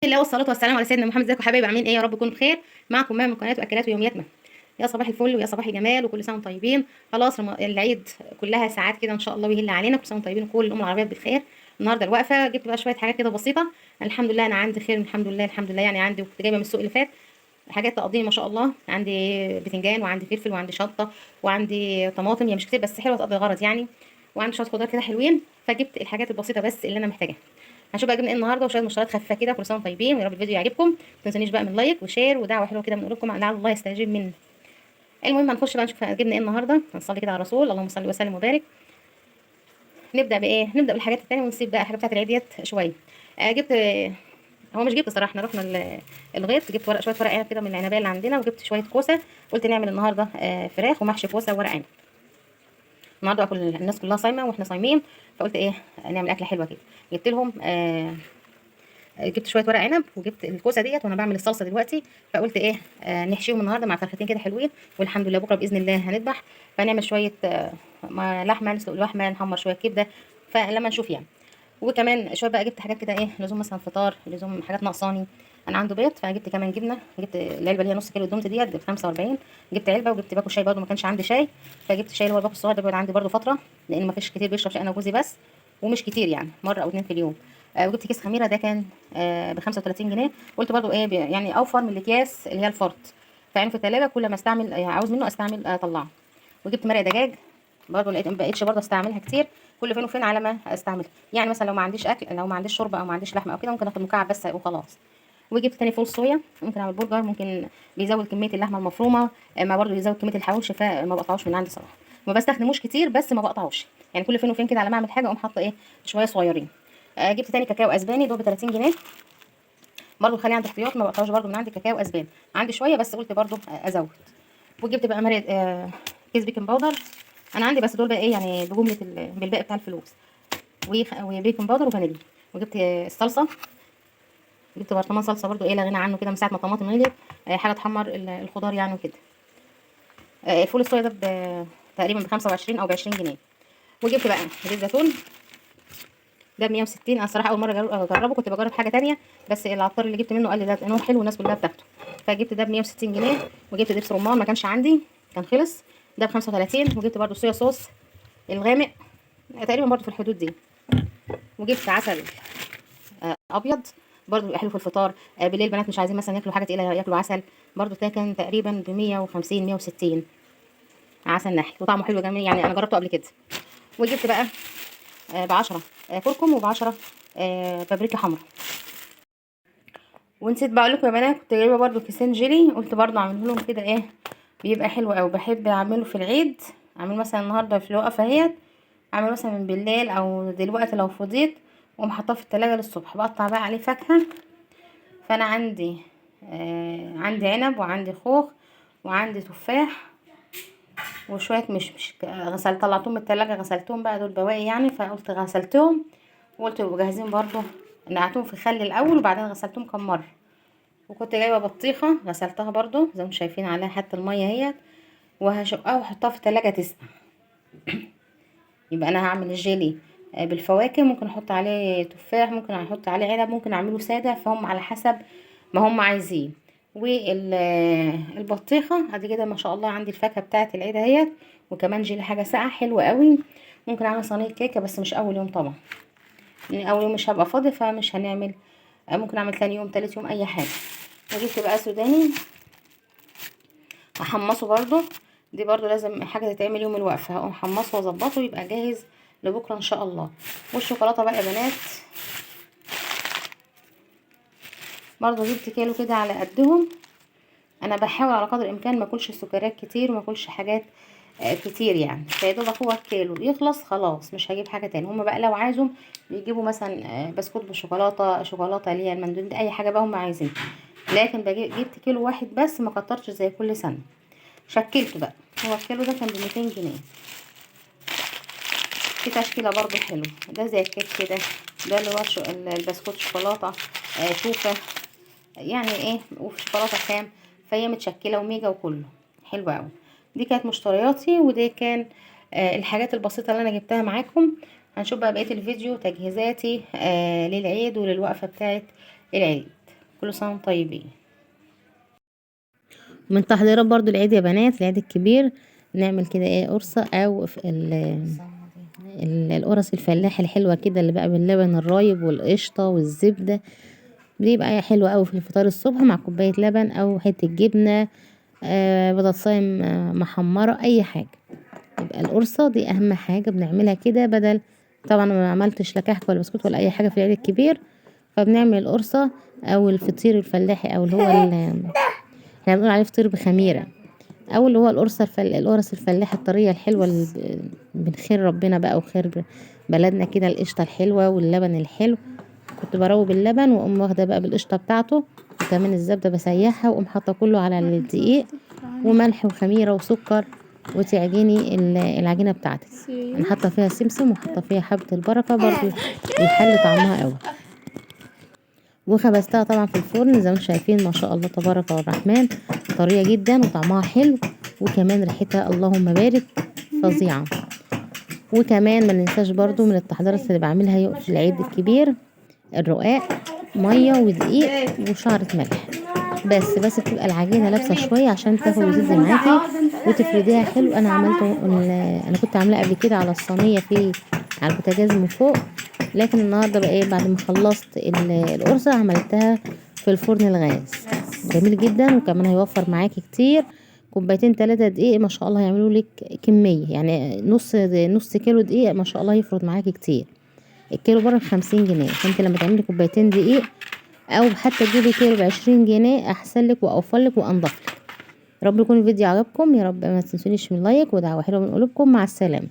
الله والصلاة والسلام على سيدنا محمد. ازيكم يا حبايبي؟ عاملين ايه؟ يا رب تكونوا بخير. معكم ماما من قناة واكلات ويومياتنا. يا صباح الفل ويا صباح الجمال وكل سنة وانتم طيبين. خلاص العيد كلها ساعات كده ان شاء الله ويهل علينا. كل سنة وانتم طيبين وكل الامم العربية بخير. النهارده الوقفة جبت بقى شوية حاجات كده بسيطة. الحمد لله انا عندي خير، الحمد لله الحمد لله. يعني عندي، كنت جايبة من السوق اللي فات حاجات تقضيني ما شاء الله. عندي بتنجان وعندي فلفل وعندي شطة وعندي طماطم، هي مش كتير بس حلوة تقضي الغرض يعني. وعندي شوية خضار كده حلوين، فجبت الحاجات البسيطة بس اللي انا محتاجاها. هنشوف بقى جبنا ايه النهارده، وشويه مشروبات خفيفه كده. كل سنه وانتم طيبين ويا رب الفيديو يعجبكم. ما تنسونيش بقى من لايك وشير ودعوه حلوه كده من قلوبكم لعل الله يستجيب مني. المهم هنخش بقى نشوف جبنا ايه النهارده. هنصلي كده على الرسول، اللهم صل وسلم وبارك. نبدا بايه؟ نبدا بالحاجات التانية ونسيب بقى الحاجات بتاعت العيد ديت شويه. جبت، هو مش جبت صراحه، احنا رحنا الغيط. جبت شويه ورق عنب كده من العنبيه اللي عندنا، وجبت شويه كوسه. قلت نعمل النهارده فراخ ومحشي كوسه وورق عنب. النهارده كل الناس كلها صايمه واحنا صايمين، فقلت ايه نعمل اكله حلوه كده. جبت لهم جبت شويه ورق عنب وجبت الكوسه ديت وانا بعمل الصلصه دلوقتي. فقلت ايه نحشيهم النهارده مع فرختين كده حلوين. والحمد لله بكره باذن الله هنذبح. فنعمل شويه لحمه، نسلق لحمه، نحمر شويه كبده. فلما نشوف يعني. وكمان شويه بقى جبت حاجات كده ايه لزوم، مثلا فطار لزوم حاجات ناقصاني. انا عنده بيض فجبت كمان جبنه. جبت العلبه اللي هي نص كيلو دومت ديت ب 45. جبت علبه، وجبت باكو شاي برده ما كانش عندي شاي. فجبت شاي اللي هو الباكو الصغير ده، بيقعد عندي برده فتره لان ما فيش كتير بيشرب شاي انا وجوزي بس. ومش كتير يعني، مره او اتنين في اليوم. وجبت كيس خميره ده كان ب 35 جنيه. قلت برضو ايه يعني اوفر من الاكياس اللي هي الفرد. فعين في الثلاجه كل ما استعمل عاوز منه استعمل اطلعه. وجبت مرق دجاج برضو، لقيت ما بقتش برضو استعملها كتير. كل فين وفين على ما استعملها. يعني مثلا لو ما عنديش اكل، لو ما عنديش شوربه او ما عنديش لحمه او كده، ممكن اخد مكعب بس وخلاص. وجبت تاني فول صويا، ممكن اعمل برجر، ممكن بيزود كميه اللحمه المفرومه. ما برضو بيزود كميه الحواوشي، فما بقطعوش من عندي صراحه. ما بستخدموش كتير بس ما بقطعوش. يعني كل فين وفين كده على ما اعمل حاجه اقوم حاطه ايه شويه صغيرين. جبت تاني كاكاو اسباني دول ب 30 جنيه. برضو خلي عندي احتياط، ما بقطعوش برضو من عندي كاكاو اسباني. عندي شويه بس قلت برضو ازود. وجبت بقى مرق كيس بيكنج باودر. انا عندي بس دول بقى ايه يعني بجمله بالباقي بتاع الفلوس. وبيكنج باودر وفانيليا. وجبت الصلصه. جبت برطمان صلصه برضو ايه لا غنى عنه كده من ساعه ما الطماطم نزلت. حاجه تحمر الخضار يعني وكده. الفول الصويا ده تقريبا ب 25 او ب 20 جنيه. وجبت بقى زيت زيتون ده ب 160. انا الصراحه اول مره اجربه، كنت بجرب حاجه تانية بس العطار اللي جبت منه قال لي ده نوع حلو والناس كلها بتاخده. فجبت ده ب 160 جنيه. وجبت دبس رمان ما كانش عندي، كان خلص، ده ب 35. وجبت برده صويا صوص الغامق تقريبا برده في الحدود دي. وجبت عسل ابيض برده بيبقى حلو في الفطار. بالليل البنات مش عايزين مثلا ياكلوا حاجه تقيله ياكلوا عسل. برده ده كان تقريبا ب 150 160. عسل نحل وطعمه حلو جميل يعني، انا جربته قبل كده. وجبت بقى ب 10 كركم وب 10 بابريكا حمرا. ونسيت بقول لكم يا بنات، كنت جايبه برده كيسين جيلي، قلت برده اعمله لهم كده ايه بيبقى حلو قوي. بحب اعمله في العيد، اعمل مثلا النهارده في الوقفه اهيت، اعمل مثلا من بالليل او دلوقتي لو فضيت، واقوم حاطاه في التلاجة للصبح. بقطع بقى عليه فاكهه. فانا عندي عنب وعندي خوخ وعندي تفاح وشويه مشمش. طلعتهم من التلاجة غسلتهم بقى، دول بواقي يعني، فقلت غسلتهم وقلت يبقوا جاهزين برده. نقعتهم في خل الاول وبعدين غسلتهم كم مره. وكنت جايبه بطيخه غسلتها برضو زي ما انتم شايفين عليها حتى الميه اهيت، وهشقها واحطها في التلاجة تسقع. يبقى انا هعمل الجيلي بالفواكه، ممكن احط عليه تفاح، ممكن احط عليه عنب، ممكن اعمله ساده، فهم على حسب ما هم عايزين. والبطيخه ادي كده ما شاء الله عندي الفاكهه بتاعه العيد اهيت. وكمان جيلي حاجه ساقعه حلوه قوي. ممكن اعمل صينيه كيكه بس مش اول يوم طبعا، لان اول يوم مش هبقى فاضي فمش هنعمل. ممكن اعمل تاني يوم تالت يوم اي حاجه. وجبت بقى سوداني احمصه برضو. دي برضو لازم حاجه تتعمل يوم الوقفه، هقوم احمصه واظبطه يبقى جاهز لبكره ان شاء الله. والشوكولاته بقى يا بنات برضو جبت كيلو كده على قدهم. انا بحاول على قدر الامكان ما اكلش سكريات كتير وما اكلش حاجات كتير يعني. فيدوبك هو الكيلو يخلص خلاص مش هجيب حاجه تاني. هما بقى لو عايزهم بيجيبوا مثلا بسكوت بالشوكولاته، شوكولاته اللي هي المندول دي، اي حاجه بقى هما عايزين. لكن جبت كيلو واحد بس، ما كترتش زي كل سنه. شكلته بقى، هو الكيلو ده كان ب 200 جنيه. في تشكيله برضو حلو، ده زي الكيك كده. ده اللي هو البسكوت شوكولاته شوفه يعني ايه، وفي شوكولاته خام. فهي متشكله وميجا وكله حلو قوي. دي كانت مشترياتي، ودي كان الحاجات البسيطه اللي انا جبتها معاكم. هنشوف بقى بقيه الفيديو تجهيزاتي للعيد وللوقفه بتاعه العيد. كل سنه وانتم طيبين. من تحضيرات برضو العيد يا بنات، العيد الكبير نعمل كده ايه قرصه او القرص الفلاحي الحلوه كده اللي بقى باللبن الرايب والقشطه والزبده، بيبقى حلوه قوي في الفطار الصبح مع كوبايه لبن او حته جبنه، بطاطسايه محمره، اي حاجه. يبقى القرصه دي اهم حاجه بنعملها كده، بدل طبعا ما عملتش لا كحك ولا بسكوت ولا اي حاجه في العيد الكبير، فبنعمل القرصه او الفطير الفلاحي او اللي هو احنا بنقول عليه فطير بخميره، او اللي هو القرص الفلاحي الطريه الحلوه اللي من خير ربنا بقى وخير بلدنا كده، القشطه الحلوه واللبن الحلو. كنت بروب اللبن واقوم واخده بقى بالقشطه بتاعته وكمان الزبده بسيحها واقوم حاطه كله على الدقيق وملح وخميره وسكر، وتعجني العجينه بتاعتك. انا حاطه فيها سمسم وحاطه فيها حبه البركه برضو بيحل طعمها قوي. وخبزتها طبعا في الفرن زي ما انتم شايفين ما شاء الله تبارك الرحمن، طريه جدا وطعمها حلو وكمان ريحتها اللهم بارك فظيعه. وكمان ما ننساش برضو من التحضيرات اللي بعملها في العيد الكبير الرقاق، ميه ودقيق وشعره ملح بس بتبقى العجينه لابسه شويه عشان تاخد وتدي معاكي وتفرديها حلو. انا عملته انا كنت عاملاه قبل كده على الصينيه على البوتاجاز من فوق، لكن النهارده بقى ايه بعد ما خلصت القرصه عملتها في الفرن الغاز، جميل جدا وكمان هيوفر معاكي كتير. كوبايتين 3 دقيق ما شاء الله هيعملوا لك كميه، يعني نص كيلو دقيق ما شاء الله يفرض معاكي كتير. الكيلو بره ب50 جنيه، فانت لما تعملي كوبايتين دقيق او حتى تجيبي كيلو ب20 جنيه احسن لك واوفر لك وانضف لك. رب يكون الفيديو عجبكم، يا رب ما تنسونيش من لايك ودعوه حلوه من قلوبكم. مع السلامه.